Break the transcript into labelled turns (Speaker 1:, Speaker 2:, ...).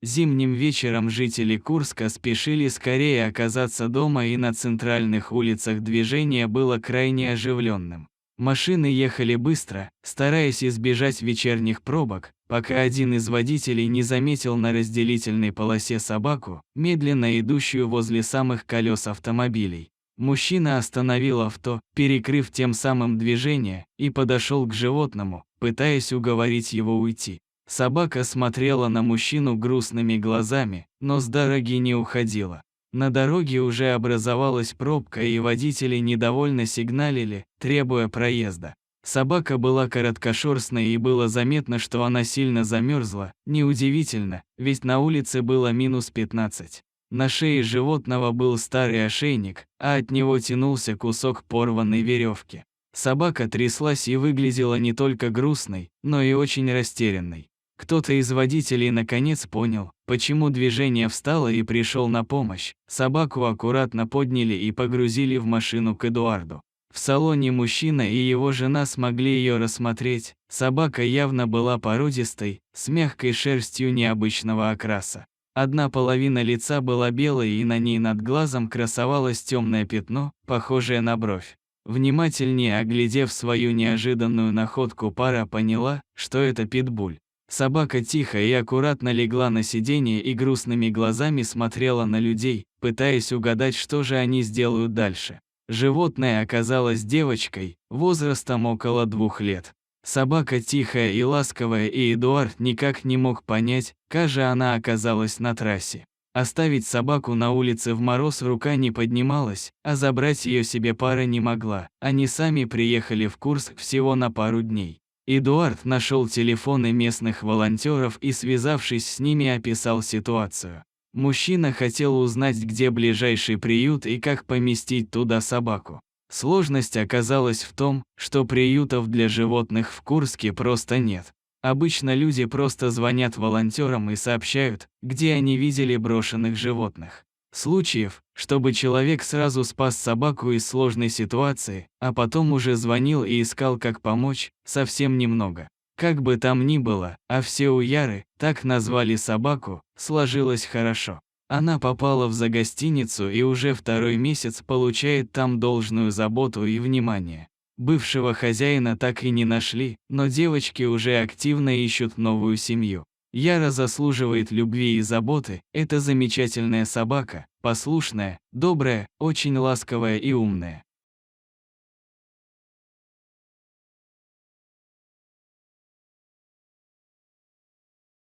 Speaker 1: Зимним вечером жители Курска спешили скорее оказаться дома, и на центральных улицах движение было крайне оживленным. Машины ехали быстро, стараясь избежать вечерних пробок, пока один из водителей не заметил на разделительной полосе собаку, медленно идущую возле самых колес автомобилей. Мужчина остановил авто, перекрыв тем самым движение, и подошел к животному, пытаясь уговорить его уйти. Собака смотрела на мужчину грустными глазами, но с дороги не уходила. На дороге уже образовалась пробка, и водители недовольно сигналили, требуя проезда. Собака была короткошерстной, и было заметно, что она сильно замерзла. Неудивительно, ведь на улице было -15. На шее животного был старый ошейник, а от него тянулся кусок порванной веревки. Собака тряслась и выглядела не только грустной, но и очень растерянной. Кто-то из водителей наконец понял, почему движение встало, и пришел на помощь. Собаку аккуратно подняли и погрузили в машину к Эдуарду. В салоне мужчина и его жена смогли ее рассмотреть. Собака явно была породистой, с мягкой шерстью необычного окраса. Одна половина лица была белой, и на ней над глазом красовалось темное пятно, похожее на бровь. Внимательнее оглядев свою неожиданную находку, пара поняла, что это питбуль. Собака тихо и аккуратно легла на сиденье и грустными глазами смотрела на людей, пытаясь угадать, что же они сделают дальше. Животное оказалось девочкой, возрастом около 2 лет. Собака тихая и ласковая, и Эдуард никак не мог понять, как же она оказалась на трассе. Оставить собаку на улице в мороз рука не поднималась, а забрать ее себе пара не могла. Они сами приехали в Курск всего на пару дней. Эдуард нашел телефоны местных волонтеров и, связавшись с ними, описал ситуацию. Мужчина хотел узнать, где ближайший приют и как поместить туда собаку. Сложность оказалась в том, что приютов для животных в Курске просто нет. Обычно люди просто звонят волонтерам и сообщают, где они видели брошенных животных. Случаев, чтобы человек сразу спас собаку из сложной ситуации, а потом уже звонил и искал, как помочь, совсем немного. Как бы там ни было, а все уяры, так назвали собаку, сложилось хорошо. Она попала в загостиницу и уже 2-й месяц получает там должную заботу и внимание. Бывшего хозяина так и не нашли, но девочки уже активно ищут новую семью. Яра заслуживает любви и заботы. Это замечательная собака, послушная, добрая, очень ласковая и умная.